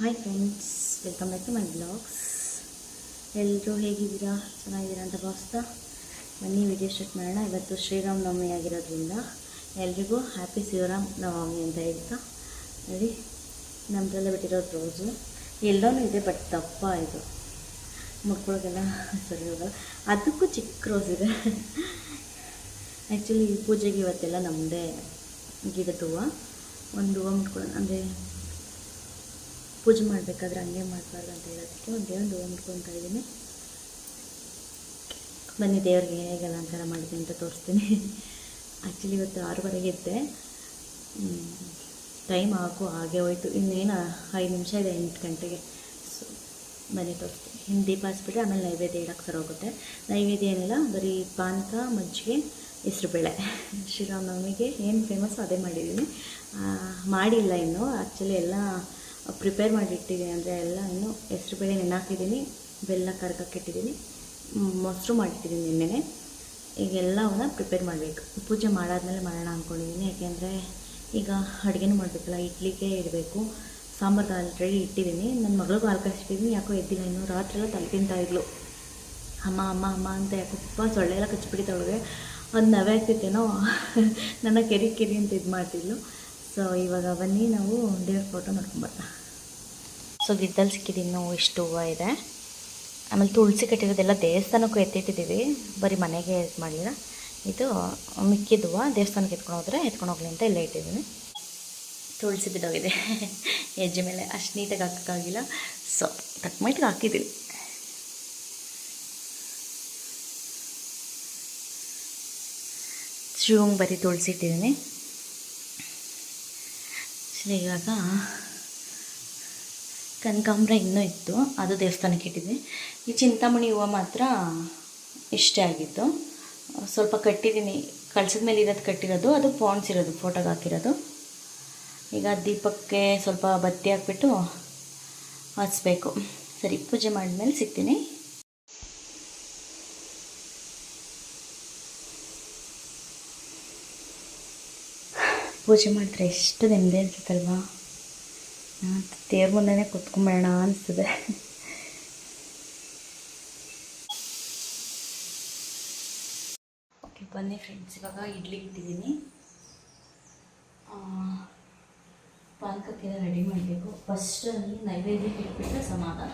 Hi friends, welcome back to my blogs. ಎಲ್ಲರೂ ಹೇಗಿದ್ದೀರಾ? ಚೆನ್ನಾಗಿದ್ದೀರಾ ಅಂತ ಭಾವಿಸ್ತಾ ಬನ್ನಿ ವಿಡಿಯೋ ಸ್ಟಾರ್ಟ್ ಮಾಡೋಣ. ಇವತ್ತು ಶ್ರೀರಾಮ ನವಮಿ ಆಗಿರೋದ್ರಿಂದ ಎಲ್ರಿಗೂ ಹ್ಯಾಪಿ ಶ್ರೀರಾಮ ನವಮಿ ಅಂತ ಹೇಳ್ತಾ ನೋಡಿ, ನಮ್ಮದ್ರಲ್ಲೇ ಬಿಟ್ಟಿರೋದು ರೋಸು ಎಲ್ಲನೂ ಇದೆ, ಬಟ್ ದಪ್ಪ ಇದು ಮುಟ್ಕೊಳೋದೆಲ್ಲ ಸರಿ ಹೋಗಲ್ಲ. ಅದಕ್ಕೂ ಚಿಕ್ಕ ರೋಸ್ ಇದೆ. ಆ್ಯಕ್ಚುಲಿ ಪೂಜೆಗೆ ಇವತ್ತೆಲ್ಲ ನಮ್ಮದೇ ಗಿಡದ ಹೂವು. ಒಂದು ಹೂವು ಮುಟ್ಕೊಳ್ಳೋಣ ಅಂದರೆ ಪೂಜೆ ಮಾಡಬೇಕಾದ್ರೆ ಹಂಗೆ ಮಾಡಬಾರ್ದು ಅಂತ ಹೇಳೋದಕ್ಕೆ ಒಂದು ಹೂವು ಮುಟ್ಕೊತಾ ಇದ್ದೀನಿ. ಬನ್ನಿ ದೇವ್ರಿಗೆ ಹೇಗೆ ಅಲಂಕಾರ ಮಾಡಿದ್ದೀನಿ ಅಂತ ತೋರಿಸ್ತೀನಿ. ಆ್ಯಕ್ಚುಲಿ ಇವತ್ತು 6:30ಗೆ ಇದ್ದೆ, ಟೈಮ್ ಹಾಗೆ ಹೋಯ್ತು. ಇನ್ನೇನು 5 ನಿಮಿಷ ಇದೆ 8 ಗಂಟೆಗೆ. ಸೊ ಬನ್ನಿ ತೋರಿಸ್ತೀನಿ. ಇನ್ನು ದೀಪ ಹಚ್ಬಿಟ್ರೆ ಆಮೇಲೆ ನೈವೇದ್ಯ ಇಡಕ್ಕೆ ಸರಿ ಹೋಗುತ್ತೆ. ನೈವೇದ್ಯ ಏನಿಲ್ಲ, ಬರೀ ಪಾನಕ, ಮಜ್ಜಿಗೆ, ಹೆಸ್ರುಬೇಳೆ. ಶ್ರೀರಾಮನವಮಿಗೆ ಏನು ಫೇಮಸ್ಸು ಅದೇ ಮಾಡಿದ್ದೀನಿ. ಮಾಡಿಲ್ಲ ಇನ್ನು. ಆ್ಯಕ್ಚುಲಿ ಎಲ್ಲ ಪ್ರಿಪೇರ್ ಮಾಡಿಟ್ಟಿದ್ದೀನಿ, ಅಂದರೆ ಎಲ್ಲ ಇನ್ನೂ ಹೆಸ್ರುಬೇಳೆ ನೆನಾಕಿದ್ದೀನಿ, ಬೆಲ್ಲ ಕರ್ಕಕ್ಕಿಟ್ಟಿದ್ದೀನಿ, ಮೊಸರು ಮಾಡಿಟ್ಟಿದ್ದೀನಿ ನಿನ್ನೆನೆ. ಈಗೆಲ್ಲವನ್ನ ಪ್ರಿಪೇರ್ ಮಾಡಬೇಕು. ಪೂಜೆ ಮಾಡಾದ್ಮೇಲೆ ಮಾಡೋಣ ಅಂದ್ಕೊಂಡಿದ್ದೀನಿ. ಯಾಕೆಂದರೆ ಈಗ ಅಡುಗೆನೂ ಮಾಡಬೇಕಲ್ಲ, ಇಡ್ಲಿಗೆ ಇಡಬೇಕು. ಸಾಂಬಾರ್ಗೆ ಆಲ್ರೆಡಿ ಇಟ್ಟಿದ್ದೀನಿ. ನನ್ನ ಮಗಳಿಗೂ ಹಾಲು ಕಾಯಿಸಿಟ್ಟಿದ್ದೀನಿ. ಯಾಕೋ ಎದ್ದಿಲ್ಲ ಇನ್ನು. ರಾತ್ರಿಯೆಲ್ಲ ತಲೆ ತಿಂತಾಯಿದ್ಲು, ಅಮ್ಮ ಅಮ್ಮ ಅಮ್ಮ ಅಂತ. ಯಾಕಪ್ಪ ಸೊಳ್ಳೆ ಎಲ್ಲ ಕಚ್ಚಿಬಿಟ್ಟಿದ್ದವಳಿಗೆ, ಅದು ನವೆ ಆಗ್ತಿತ್ತೇನೋ, ನನ್ನ ಕೆರಿ ಅಂತ ಇದು ಮಾಡ್ತಿದ್ಲು. ಸೊ ಇವಾಗ ಬನ್ನಿ ನಾವು ದೇವ್ರ ಫೋಟೋ ನೋಡ್ಕೊಂಬರೋಣ. ಸೊ ಗಿಡದಲ್ಲಿ ಸಿಕ್ಕಿದ್ದು ಇನ್ನೂ ಇಷ್ಟು ಹೂವು ಇದೆ. ಆಮೇಲೆ ತುಳಸಿ ಕಟ್ಟಿರೋದೆಲ್ಲ ದೇವಸ್ಥಾನಕ್ಕೂ ಎತ್ತಿಟ್ಟಿದ್ದೀವಿ, ಬರೀ ಮನೆಗೆ ಇದು ಮಾಡಿಲ್ಲ. ಇದು ಮಿಕ್ಕಿದ ಹೂವು ದೇವಸ್ಥಾನಕ್ಕೆ ಎತ್ಕೊಂಡು ಹೋಗಲಿ ಅಂತ ಇಲ್ಲೇ ಇಟ್ಟಿದ್ದೀನಿ. ತುಳಸಿ ಬಿದ್ದೋಗಿದೆ ಹೆಜ್ಜೆ ಮೇಲೆ, ಅಷ್ಟು ನೀಟಾಗಿ ಹಾಕೋಕ್ಕಾಗಿಲ್ಲ. ಸೊ ತಕ್ಕಮಟ್ಟಿಗೆ ಹಾಕಿದ್ದೀವಿ. ಶಿವಂಗೆ ಬರೀ ತುಳಸಿ ಇಟ್ಟಿದ್ದೀನಿ. ಇವಾಗ ಕನಕಾಂಬರ ಇನ್ನೂ ಇತ್ತು, ಅದು ದೇವಸ್ಥಾನಕ್ಕೆ ಇಟ್ಟಿದ್ವಿ. ಈ ಚಿಂತಾಮಣಿ ಹೂವು ಮಾತ್ರ ಇಷ್ಟೇ ಆಗಿತ್ತು. ಸ್ವಲ್ಪ ಕಟ್ಟಿದ್ದೀನಿ, ಕಳ್ಸಿದ ಮೇಲೆ ಇರೋದು ಕಟ್ಟಿರೋದು, ಅದು ಪಾಂಡ್ಸ್ ಇರೋದು ಫೋಟೋಗೆ ಹಾಕಿರೋದು. ಈಗ ದೀಪಕ್ಕೆ ಸ್ವಲ್ಪ ಬತ್ತಿ ಹಾಕ್ಬಿಟ್ಟು ಹಚ್ಬೇಕು. ಸರಿ, ಪೂಜೆ ಮಾಡಿದ್ಮೇಲೆ ಸಿಗ್ತೀನಿ. ಪೂಜೆ ಮಾಡಿದ್ರೆ ಎಷ್ಟು ನೆಮ್ಮದಿ ಅನ್ಸುತ್ತಲ್ವಾ. ದೇವ್ರ ಮುಂದೆನೇ ಕೂತ್ಕೊಂಬೇಡ ಅನಿಸ್ತದೆ. ಓಕೆ ಬನ್ನಿ ಫ್ರೆಂಡ್ಸ್, ಇವಾಗ ಇಡ್ಲಿ ಇಟ್ಟಿದ್ದೀನಿ. ಪಾನಕಕ್ಕೆಲ್ಲ ರೆಡಿ ಮಾಡಬೇಕು. ಫಸ್ಟಲ್ಲಿ ನೈವೇದ್ಯಕ್ಕೆ ಇಟ್ಬಿಟ್ರೆ ಸಮಾಧಾನ.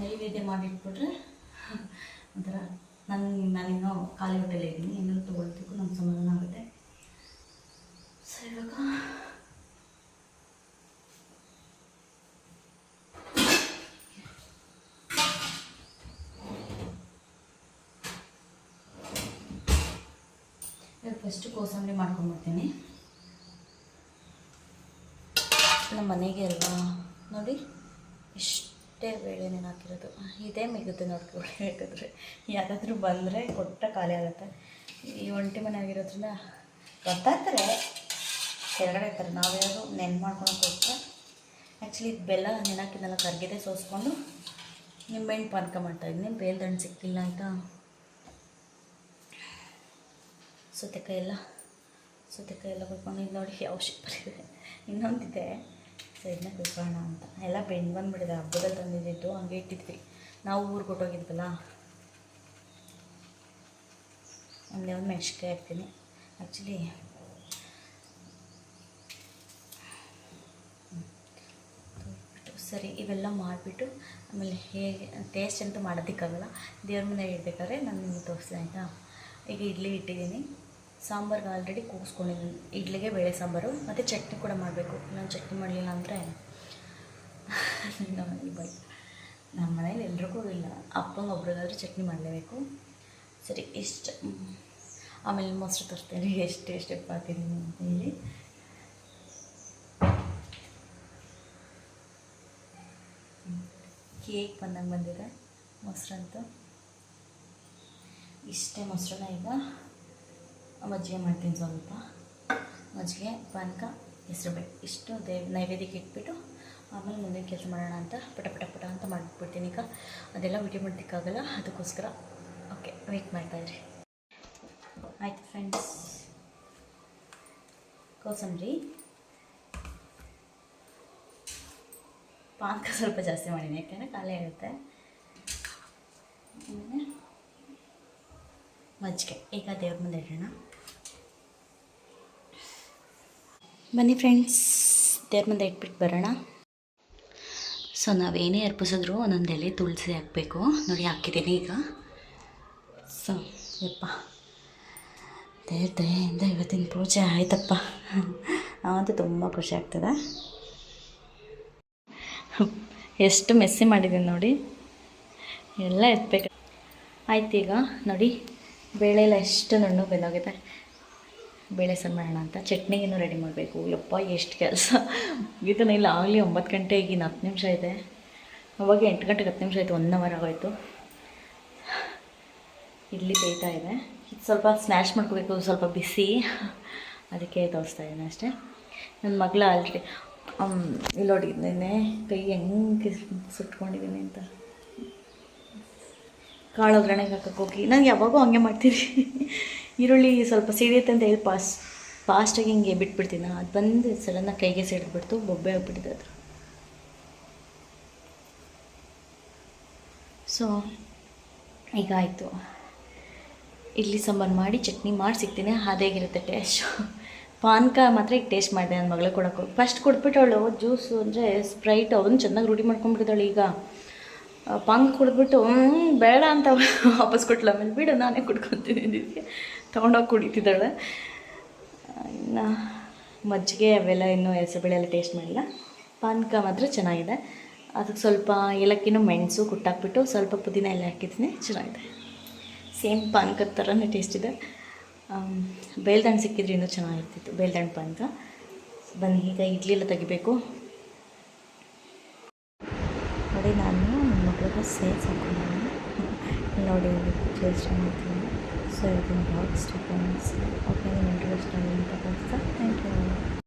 ನೈವೇದ್ಯ ಮಾಡಿಟ್ಬಿಟ್ರೆ ಒಂಥರ ನಾನಿನ್ನೂ ಖಾಲಿ ಹೊಟ್ಟೆಲ್ಲೇ ಇದ್ದೀನಿ, ಇನ್ನೂ ತೊಗೊಳ್ಬೇಕು, ನಮ್ಗೆ ಸಮಾಧಾನ ಆಗುತ್ತೆ. ಸೊ ಇವಾಗ ಫಸ್ಟು ಕೋಸಂಬರಿ ಮಾಡ್ಕೊಂಡ್ಬಿಡ್ತೀನಿ. ನಮ್ಮ ಮನೆಗೆ ಅಲ್ವಾ ನೋಡಿ, ಇಷ್ಟೇ ಬೇಳೆ ಹಾಕಿರೋದು, ಇದೇ ಮಿಗುತ್ತೆ ನೋಡ್ಕೊಳ್ಳಿ. ಬೇಕಾದ್ರೆ ಯಾರಾದರೂ ಬಂದರೆ ಕೊಟ್ಟ ಖಾಲಿ ಆಗುತ್ತೆ. ಈ ಒಂಟಿ ಮನೆ ಆಗಿರೋದ್ರಿಂದ ಗೊತ್ತಾಗ್ತಾರೆ, ಕೆಳಗಡೆ ಇರ್ತಾರೆ. ನಾವ್ಯಾರು ಮಾಡ್ಕೊಳಕ್ಕೆ ಹೋಗ್ತಾರೆ. ಆ್ಯಕ್ಚುಲಿ ಬೆಲ್ಲ ನೆನಾಕಿನೆಲ್ಲ ಕರ್ಗಿದೆ, ಸೋಸ್ಕೊಂಡು ನಿಂಬೆಹಣ್ಣು ಪಾನಕ ಮಾಡ್ತಾಯಿದ್ದೀನಿ. ಬೇಲ್ದಣ್ಣು ಸಿಕ್ಕಿಲ್ಲ ಆಯಿತಾ. ಸೌತೆಕಾಯಿ ಎಲ್ಲ ಕುಯ್ಕೊಂಡು, ಇದು ನೋಡಿ ಯಾವ ಶೇಪರ್ ಇದೆ. ಇನ್ನೊಂದಿದೆ, ಸೊ ಇದನ್ನ ಕುಯ್ಕೊಳ್ಳೋಣ ಅಂತ. ಎಲ್ಲ ಬೆಂಡು ಬಂದುಬಿಟ್ಟಿದೆ, ಹಬ್ಬದಲ್ಲಿ ತಂದಿದ್ದು ಹಂಗೆ ಇಟ್ಟಿದ್ವಿ. ನಾವು ಊರಿಗೆ ಕೊಟ್ಟೋಗಿದ್ವಲ್ಲ. ಒಂದೇ ಒಂದು ಮೆಣಸಿನ್ಕಾಯಿ ಹಾಕ್ತೀನಿ. ಆ್ಯಕ್ಚುಲಿ ಸರಿ, ಇವೆಲ್ಲ ಮಾಡಿಬಿಟ್ಟು ಆಮೇಲೆ ಹೇಗೆ ಟೇಸ್ಟ್ ಅಂತೂ ಮಾಡೋದಕ್ಕಾಗಲ್ಲ. ದೇವ್ರ ಮನೆ ಇಡಬೇಕಾದ್ರೆ ನಾನು ನಿಮಗೆ ತೋರಿಸ್ತೀನಿ ಆಯಿತಾ. ಈಗ ಇಡ್ಲಿ ಇಟ್ಟಿದ್ದೀನಿ. ಸಾಂಬಾರ್ಗೆ ಆಲ್ರೆಡಿ ಕೂಗಿಸ್ಕೊಂಡಿದ್ದೀನಿ. ಇಡ್ಲಿಗೆ ಬೇಳೆ ಸಾಂಬಾರು ಮತ್ತು ಚಟ್ನಿ ಕೂಡ ಮಾಡಬೇಕು. ನಾನು ಚಟ್ನಿ ಮಾಡಲಿಲ್ಲ ಅಂದರೆ ನಮ್ಮನೇಲಿ ಬೈ. ನಮ್ಮ ಮನೇಲಿ ಎಲ್ರಿಗೂ ಇಲ್ಲ, ಅಪ್ಪಂಗೆ ಒಬ್ರಿಗಾದ್ರೂ ಚಟ್ನಿ ಮಾಡಲೇಬೇಕು. ಸರಿ, ಇಷ್ಟು. ಆಮೇಲೆ ಮೊಸರು ತೋರಿಸ್ತೀನಿ ಎಷ್ಟು ಸ್ಟೆಪ್ ಹಾಕಿದ್ದೀನಿ ಅಂತ ಹೇಳಿ. ಕೇಕ್ ಬಂದಂಗೆ ಬಂದಿದೆ ಮೊಸರಂತೂ. ಇಷ್ಟೇ ಮೊಸರನ್ನ. ಈಗ ಮಜ್ಜಿಗೆ ಮಾಡ್ತೀನಿ, ಸ್ವಲ್ಪ ಮಜ್ಜಿಗೆ, ಪಾನಕ, ಹೆಸರುಬೇಳೆ ಇಷ್ಟು ನೈವೇದ್ಯಕ್ಕೆ ಇಟ್ಬಿಟ್ಟು ಆಮೇಲೆ ಮುಂದಿನ ಕೆಲಸ ಮಾಡೋಣ ಅಂತ ಪಟ ಅಂತ ಮಾಡಿಬಿಡ್ತೀನಿ. ಈಗ ಅದೆಲ್ಲ ವಿಡಿಯೋ ಮಾಡೋದಕ್ಕಾಗಲ್ಲ, ಅದಕ್ಕೋಸ್ಕರ ಓಕೆ ವೆಯ್ಟ್ ಮಾಡ್ತಾಯಿದ್ರಿ. ಆಯಿತು ಫ್ರೆಂಡ್ಸ್, ಕೋಸಂಬರಿ ಪಾನಕ ಸ್ವಲ್ಪ ಜಾಸ್ತಿ ಮಾಡಿದ್ದೀನಿ, ಯಾಕೆಂದರೆ ಖಾಲಿ ಆಗುತ್ತೆ. ಆಮೇಲೆ ಮಜ್ಜಿಗೆ ಈಗ ದೇವ್ರ ಮುಂದೆ ಇಡೋಣ. ಬನ್ನಿ ಫ್ರೆಂಡ್ಸ್, ದೇವ್ರ ಮುಂದೆ ಇಟ್ಬಿಟ್ಟು ಬರೋಣ. ಸೊ ನಾವೇನೇ ಅರ್ಪಿಸಿದ್ರು ಒಂದೊಂದು ಎಲೆ ತುಳಸಿ ಹಾಕಬೇಕು ನೋಡಿ, ಹಾಕಿದ್ದೀನಿ ಈಗ. ಸೊ ಯಪ್ಪ, ದೇವ್ರ ದಯೆಯಿಂದ ಇವತ್ತಿನ ಪೂಜೆ ಆಯ್ತಪ್ಪ. ನಾವಂತೂ ತುಂಬ ಖುಷಿ ಆಗ್ತದೆ. ಎಷ್ಟು ಮೆಸ್ಸಿ ಮಾಡಿದ್ದೀನಿ ನೋಡಿ, ಎಲ್ಲ ಎತ್ಬೇಕು. ಆಯ್ತು, ಈಗ ನೋಡಿ ಬೇಳೆ ಎಲ್ಲ ಎಷ್ಟು ನುಣ್ಣಗೆ ಬೆಂದೋಗಿದೆ. ಬೇಳೆ ಸಾರು ಮಾಡೋಣ ಅಂತ ಚಟ್ನಿಗೇನು ರೆಡಿ ಮಾಡಬೇಕು. ಯಪ್ಪ ಎಷ್ಟು ಕೆಲಸ ಗೀತನ ಇಲ್ಲ. ಆಗಲಿ 9 ಗಂಟೆ, ಈಗಿನ 10 ನಿಮಿಷ ಇದೆ. ಅವಾಗ 8 ಗಂಟೆಗೆ 10 ನಿಮಿಷ ಆಯಿತು, 1 ಅವರ್ ಆಗೋಯ್ತು. ಇಡ್ಲಿ ಬೇಯ್ತಾ ಇದೆ. ಇದು ಸ್ವಲ್ಪ ಸ್ನ್ಯಾಶ್ ಮಾಡ್ಕೋಬೇಕು, ಸ್ವಲ್ಪ ಬಿಸಿ, ಅದಕ್ಕೆ ತೋರಿಸ್ತಾ ಇದ್ದೀನಿ ಅಷ್ಟೇ. ನನ್ನ ಮಗಳ ಆಲ್ರೆಡಿ ಇಲ್ಲಿ ನೋಡಿ, ನೆನ್ನೆ ಕೈ ಹೆಂಗೆ ಸುಟ್ಕೊಂಡಿದ್ದೀನಿ ಅಂತ. ಕಾಳು ಒಗ್ಗರಣೆಗೆ ಹಾಕಕ್ಕೆ ಹೋಗಿ ನಾನು ಯಾವಾಗೂ ಹಂಗೆ ಮಾಡ್ತೀನಿ. ಈರುಳ್ಳಿ ಸ್ವಲ್ಪ ಸಿಡಿಯುತ್ತೆ ಅಂತ ಹೇಳಿ ಫಾಸ್ಟಾಗಿ ಹಿಂಗೆ ಬಿಟ್ಬಿಡ್ತೀನಿ. ಅದು ಬಂದು ಸಡನ್ನಾಗಿ ಕೈಗೆ ಸಿಡಿದ್ಬಿಡ್ತು, ಬೊಬ್ಬೆ ಆಗಿಬಿಟ್ಟಿದೆ ಅದು. ಸೊ ಈಗ ಆಯಿತು, ಇಡ್ಲಿ ಸಾಂಬಾರು ಮಾಡಿ ಚಟ್ನಿ ಮಾಡಿ ಸಿಗ್ತೀನಿ. ಅದೇಗಿರುತ್ತೆ ಟೇಸ್ಟ್. ಪಾನಕ ಮಾತ್ರ ಈಗ ಟೇಸ್ಟ್ ಮಾಡಿದೆ ನನ್ನ ಮಗಳಿಗೆ ಕೊಡೋಕೆ. ಫಸ್ಟ್ ಕೊಟ್ಬಿಟ್ಟವಳು ಜ್ಯೂಸು ಅಂದರೆ ಸ್ಪ್ರೈಟ್, ಅವನು ಚೆನ್ನಾಗಿ ರೂಢಿ ಮಾಡ್ಕೊಂಡ್ಬಿಟ್ಟಿದ್ದಾಳೆ. ಈಗ ಪಾನಕ ಕುಡಿದ್ಬಿಟ್ಟು ಬೇಡ ಅಂತ ವಾಪಸ್ ಕೊಟ್ಲ. ಆಮೇಲೆ ಬಿಡು ನಾನೇ ಕುಡ್ಕೊತೀನಿ ಇದಕ್ಕೆ ತೊಗೊಂಡೋಗಿ ಕುಡಿತಿದ್ದಾಳೆ. ಇನ್ನು ಮಜ್ಜಿಗೆ ಅವೆಲ್ಲ ಇನ್ನೂ ಹೆಸರುಬೇಳೆ ಎಲ್ಲ ಟೇಸ್ಟ್ ಮಾಡಿಲ್ಲ. ಪಾನಕ ಮಾತ್ರ ಚೆನ್ನಾಗಿದೆ. ಅದಕ್ಕೆ ಸ್ವಲ್ಪ ಏಲಕ್ಕಿನೂ ಮೆಣಸು ಕುಟ್ಟಾಕ್ಬಿಟ್ಟು ಸ್ವಲ್ಪ ಪುದೀನ ಎಲ್ಲ ಹಾಕಿದ್ದೀನಿ, ಚೆನ್ನಾಗಿದೆ. ಸೇಮ್ ಪಾನಕದ ಥರನೇ ಟೇಸ್ಟ್ ಇದೆ. ಬೇಲ್ದಂಡು ಸಿಕ್ಕಿದ್ರೆ ಇನ್ನೂ ಚೆನ್ನಾಗಿರ್ತಿತ್ತು, ಬೇಲ್ದಂಡು ಪಾನಕ. ಬನ್ನಿ ಈಗ ಇಡ್ಲಿ ಎಲ್ಲ ತೆಗಿಬೇಕು. ನೋಡಿ, ನಾನು ನನ್ನ ಮಗಳಿಗೆ ಸೇಲ್ಸ್ ಹಾಕ್ಕೊಂಡಿದ್ದೀನಿ ನೋಡಿ, ಟೇಸ್ಟ್ ಮಾಡ್ತೀನಿ. ಸೊ ಇದನ್ನು ಬಾಕ್ಸ್ ಡಿಫರೆನ್ಸ್. ಓಕೆ, ನಿಮ್ಮ ಇಂಟ್ರೆಸ್ಟ್ ಅಂತ ಥ್ಯಾಂಕ್ ಯು.